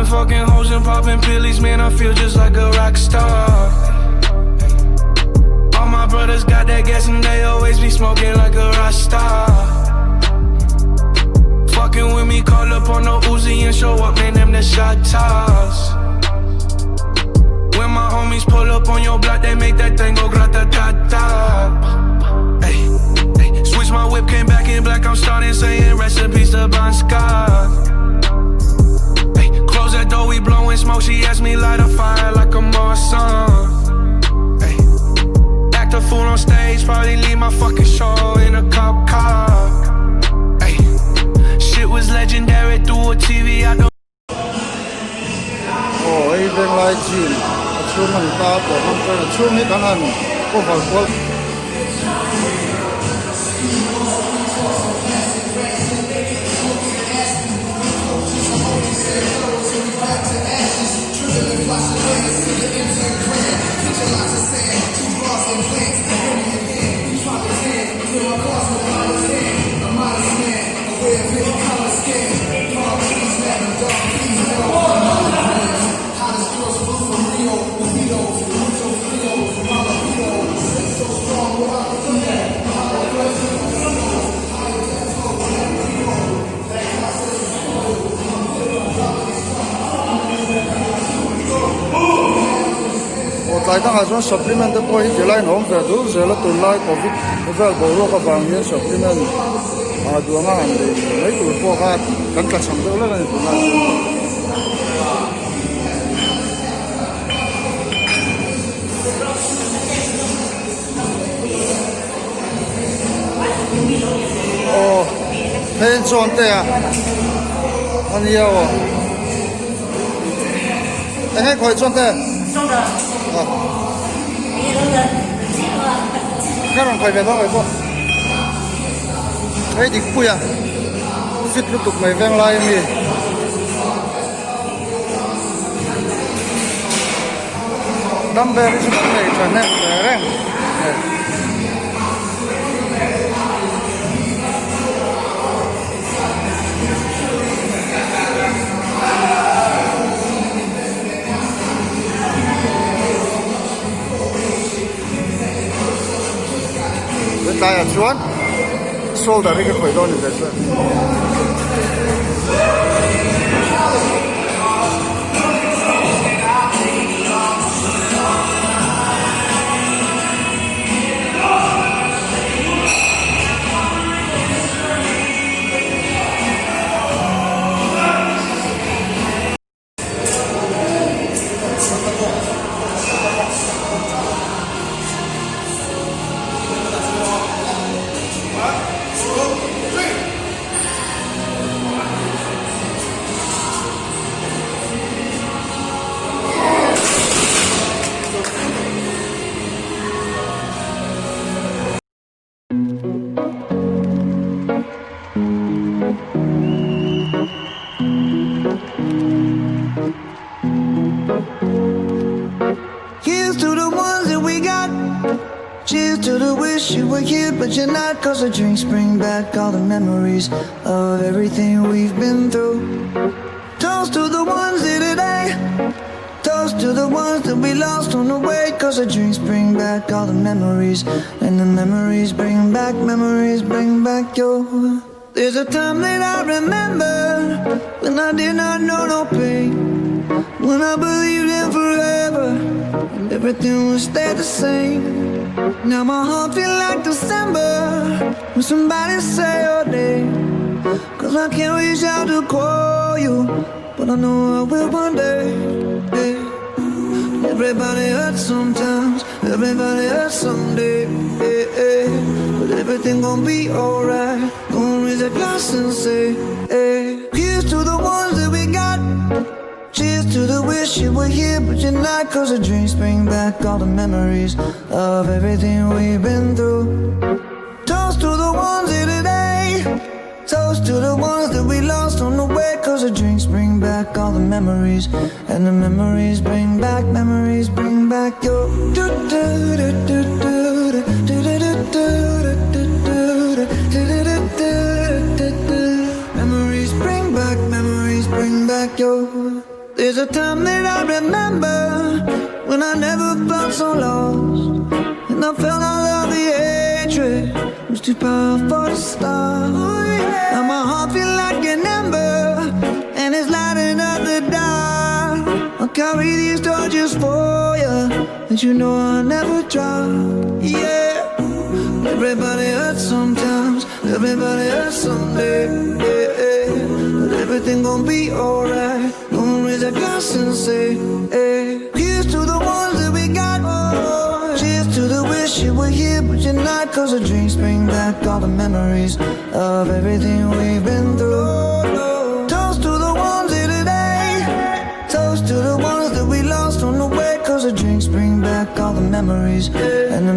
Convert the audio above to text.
been fucking hoes and popping pillies, man, I feel just like a rock star. All my brothers got that gas and they always be smoking like a rock star. Fucking with me, call up on the Uzi and show up, man, them the shot toss. When my homies pull up on your block, they make that thing go grata-ta-ta. Ay, ay. Switch my whip, came back in black, I'm starting saying recipes to Bon Scott. Ay, close that door, we blowing smoke, she asked me light a fire like a Marsan. Ay, act a fool on stage, probably leave my fucking show in a cop car. Ay, shit was legendary through a TV, I don't. Oh, even like Jim. Chuman ta ko han ka chumi kanan ko hal ko tại đang ở trong supplement của hi cái line home về đó giờ là tuần lai covid về bộ lo cái vàng hiện supplement đua ngang thì mấy tuổi qua cả cắn cả sắm đó là tuần lai thế chọn thế à anh yêu anh hay coi chọn thế cái này phải về đó phải không? Cái gì cũng vậy, fit lúc tục mày vang lại mi. Đâm về cái chỗ này trở nên rèn. Tại ở chuan, sol đã đi cái khởi đòn này rồi. Cheers to the wish you were here, but you're not. Cause the drinks bring back all the memories of everything we've been through. Toast to the ones here today. Toast to the ones that we lost on the way. Cause the drinks bring back all the memories. And the memories bring back your. There's a time that I remember when I did not know no pain. When I believed in forever and everything would stay the same. Now my heart feel like December when somebody say your name. Cause I can't reach out to call you, but I know I will one day. Yeah. Everybody hurts sometimes, everybody hurts someday. Yeah. But everything gon' be alright. Gonna raise a glass and say, hey. Here's to the ones that we got. Cheers to the wish you were here, but you're not. Cause the drinks bring back all the memories of everything we've been through. Toast to the ones here today. Toast to the ones that we lost on the way. Cause the drinks bring back all the memories. And the memories bring back your. Memories bring back your. There's a time that I remember when I never felt so lost, and I felt all of the hatred was too powerful to stop. Now my heart feel like an ember, and it's lighting up the dark. I'll carry these torches for you, and you know I'll never drop. Yeah, everybody hurts sometimes, everybody hurts someday. Yeah, but everything gon' be alright. Gonna raise a glass and say, hey, here's to the ones that we got. Cheers to the wish you were here, but you're not. 'Cause the drinks bring back all the memories of everything we've been through. Toast to the ones here today. Toast to the ones that we lost on the way. 'Cause the drinks bring back all the memories and the